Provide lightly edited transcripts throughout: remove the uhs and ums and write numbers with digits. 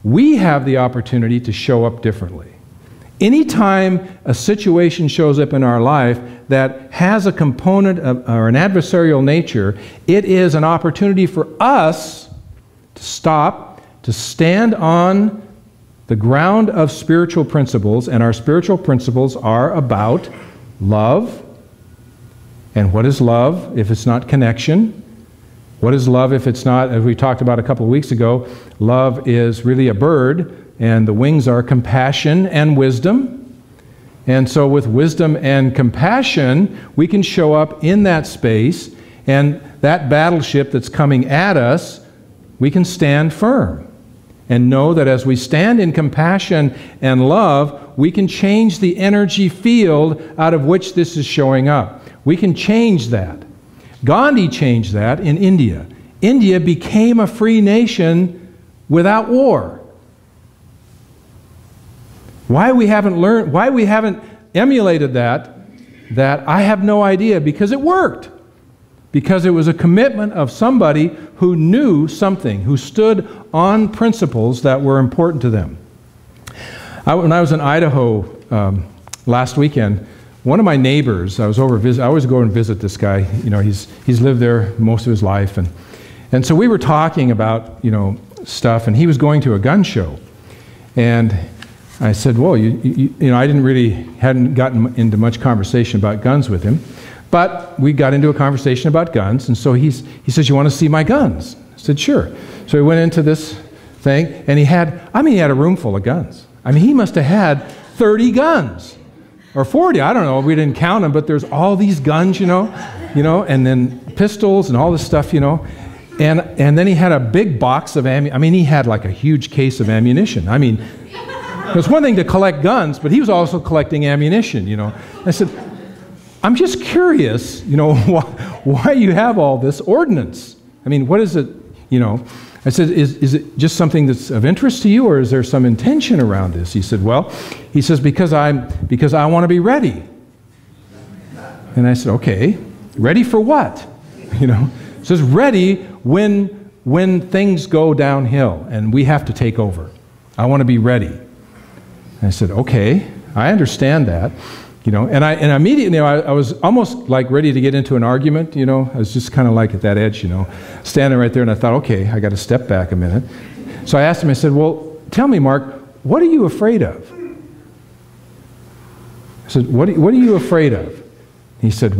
we have the opportunity to show up differently. Anytime a situation shows up in our life that has a component of, or an adversarial nature, it is an opportunity for us to stop, to stand on the ground of spiritual principles, and our spiritual principles are about love. And what is love if it's not connection? What is love if it's not, as we talked about a couple of weeks ago, love is really a bird, and the wings are compassion and wisdom. And so with wisdom and compassion, we can show up in that space, and that battleship that's coming at us, we can stand firm and know that as we stand in compassion and love, we can change the energy field out of which this is showing up. We can change that. Gandhi changed that in India. India became a free nation without war. Why we haven't learned, why we haven't emulated that I have no idea, because it worked. Because it was a commitment of somebody who knew something, who stood on principles that were important to them. When I was in Idaho last weekend, one of my neighbors, I always go and visit this guy. You know, he's lived there most of his life, and so we were talking about, you know, stuff, and he was going to a gun show, and I said, well, you know, I hadn't gotten into much conversation about guns with him, but we got into a conversation about guns, and so he says, you want to see my guns? I said, sure. So he went into this thing, and he had a room full of guns. I mean, he must have had 30 guns, or 40, I don't know, we didn't count them, but there's all these guns, you know, and then pistols and all this stuff, you know, and then he had a big box of ammunition. I mean, he had like a huge case of ammunition. I mean, it was one thing to collect guns, but he was also collecting ammunition, you know. I said, I'm just curious, you know, why you have all this ordnance. I mean, what is it, you know? I said, is it just something that's of interest to you, or is there some intention around this? He said, well, he says, because I want to be ready. And I said, okay, ready for what? You know, it says ready when things go downhill and we have to take over. I want to be ready. And I said, okay, I understand that. You know, and immediately, you know, I was almost like ready to get into an argument, you know. I was just kind of like at that edge, you know, standing right there, and I thought, okay, I got to step back a minute. So I asked him, I said, well, tell me, Mark, what are you afraid of? I said, what are you afraid of? He said,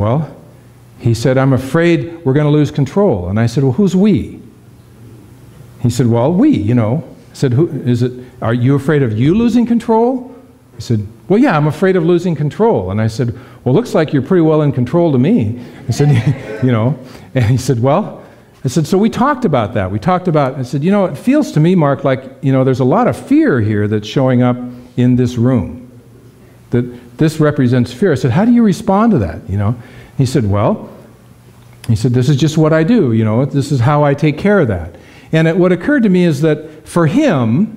I'm afraid we're going to lose control. And I said, well, who's we? He said, well, we, you know. I said, who is it? Are you afraid of you losing control? He said, well, yeah, I'm afraid of losing control. And I said, well, looks like you're pretty well in control to me. I said, you know, and he said, well, I said, so we talked about that. I said, you know, it feels to me, Mark, like, you know, there's a lot of fear here that's showing up in this room. That this represents fear. I said, how do you respond to that, you know? He said, well, this is just what I do, you know, this is how I take care of that. And what occurred to me is that for him,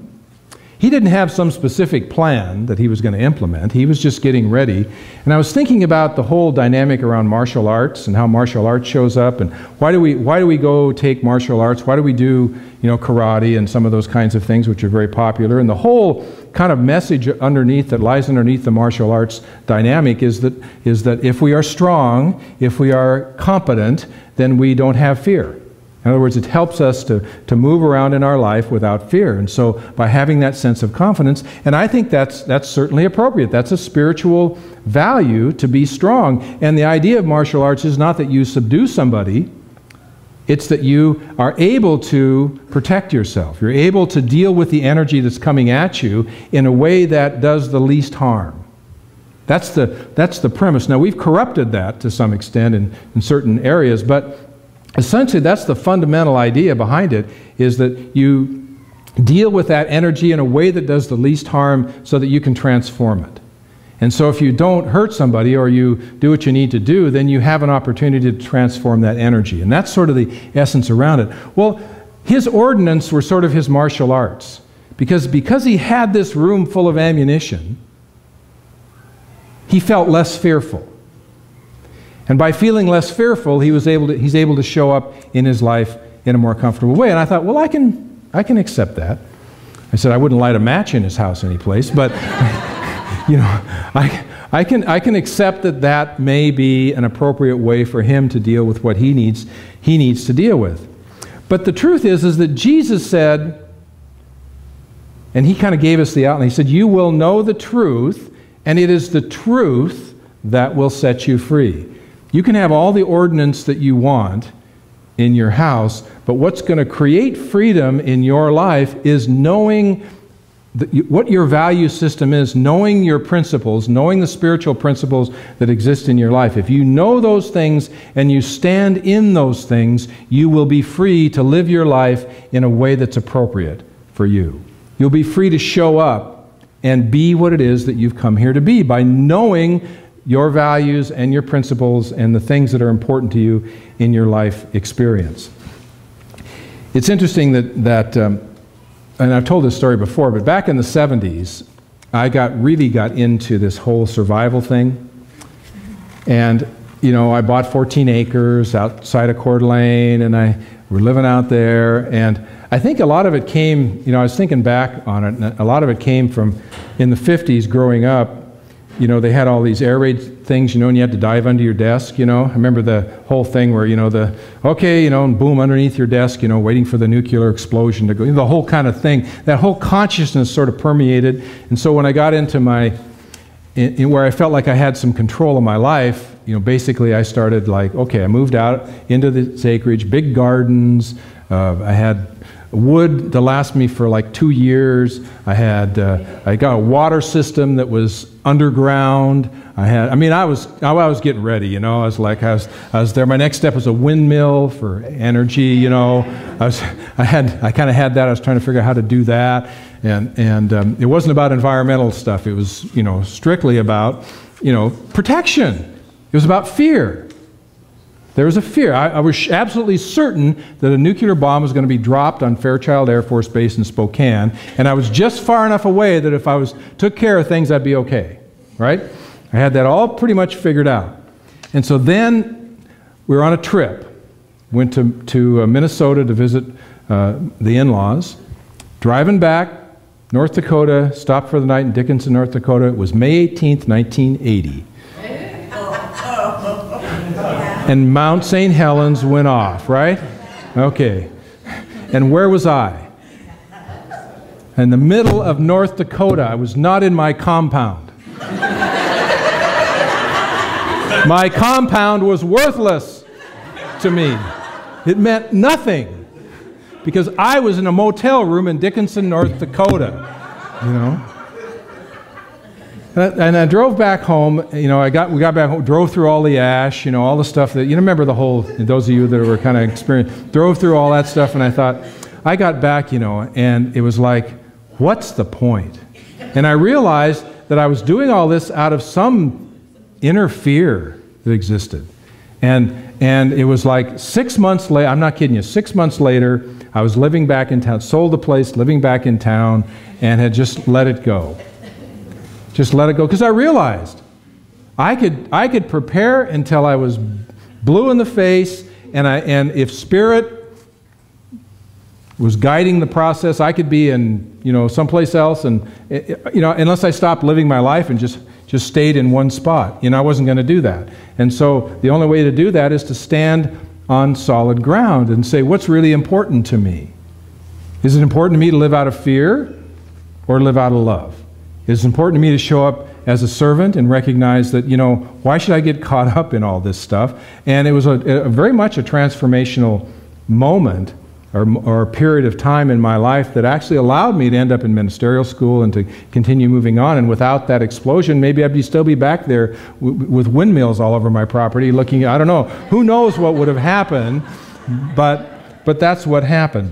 he didn't have some specific plan that he was going to implement. He was just getting ready. And I was thinking about the whole dynamic around martial arts and how martial arts shows up, and why do we go take martial arts? Why do we do, you know, karate and some of those kinds of things which are very popular? And the whole kind of message underneath that lies underneath the martial arts dynamic is that if we are strong, if we are competent, then we don't have fear. In other words, it helps us to move around in our life without fear. And so by having that sense of confidence, and I think that's certainly appropriate. That's a spiritual value to be strong. And the idea of martial arts is not that you subdue somebody. It's that you are able to protect yourself. You're able to deal with the energy that's coming at you in a way that does the least harm. That's the premise. Now, we've corrupted that to some extent in certain areas, but essentially, that's the fundamental idea behind it, is that you deal with that energy in a way that does the least harm so that you can transform it. And so if you don't hurt somebody or you do what you need to do, then you have an opportunity to transform that energy. And that's sort of the essence around it. Well, his ordinance were sort of his martial arts. Because he had this room full of ammunition, he felt less fearful. And by feeling less fearful, he's able to show up in his life in a more comfortable way. And I thought, well, I can I can accept that. I said I wouldn't light a match in his house any place, but you know, I can accept that that may be an appropriate way for him to deal with what he needs to deal with. But the truth is that Jesus said, and he kind of gave us the outline, he said, you will know the truth, and it is the truth that will set you free. You can have all the ordinance that you want in your house, but what's going to create freedom in your life is knowing what your value system is, knowing your principles, knowing the spiritual principles that exist in your life. If you know those things and you stand in those things, you will be free to live your life in a way that's appropriate for you. You'll be free to show up and be what it is that you've come here to be by knowing your values and your principles and the things that are important to you in your life experience. It's interesting that and I've told this story before, but back in the 70s, I really got into this whole survival thing. And, you know, I bought 14 acres outside of Coeur d'Alene, and we're living out there. And I think a lot of it came, you know, I was thinking back on it, and a lot of it came from, in the 50s growing up, you know, they had all these air raid things, you know, and you had to dive under your desk, you know. I remember the whole thing where, you know, okay, you know, and boom, underneath your desk, you know, waiting for the nuclear explosion to go, you know, the whole kind of thing. That whole consciousness sort of permeated. And so when I got into where I felt like I had some control of my life, you know, basically I started like, okay, I moved out into this acreage, big gardens. I had wood to last me for like 2 years. I got a water system that was underground. I was getting ready, you know. I was there. My next step was a windmill for energy, you know. I kind of had that. I was trying to figure out how to do that, and it wasn't about environmental stuff. It was, you know, strictly about, you know, protection. It was about fear. There was a fear. I was absolutely certain that a nuclear bomb was going to be dropped on Fairchild Air Force Base in Spokane, and I was just far enough away that if I took care of things, I'd be okay, right? I had that all pretty much figured out. And so then we were on a trip. Went to Minnesota to visit the in-laws. Driving back, North Dakota, stopped for the night in Dickinson, North Dakota. It was May 18th, 1980. And Mount St. Helens went off, right? Okay. And where was I? In the middle of North Dakota. I was not in my compound. My compound was worthless to me. It meant nothing because I was in a motel room in Dickinson, North Dakota, you know. And I drove back home, you know, we got back home, drove through all the ash, you know, all the stuff that, you remember the whole, those of you that were kind of experienced, drove through all that stuff, and I thought, I got back, you know, and it was like, what's the point? And I realized that I was doing all this out of some inner fear that existed. And it was like 6 months later, I'm not kidding you, 6 months later, I was living back in town, sold the place, living back in town, and had just let it go. Just let it go, because I realized I could prepare until I was blue in the face, and if Spirit was guiding the process, I could be in, you know, someplace else, and you know, unless I stopped living my life and just stayed in one spot, you know, I wasn't going to do that. And so the only way to do that is to stand on solid ground and say, what's really important to me? Is it important to me to live out of fear or live out of love? It's important to me to show up as a servant and recognize that, you know, why should I get caught up in all this stuff? And it was a very much a transformational moment or a period of time in my life that actually allowed me to end up in ministerial school and to continue moving on. And without that explosion, maybe I'd still be back there with windmills all over my property looking, I don't know, who knows what would have happened, but that's what happened.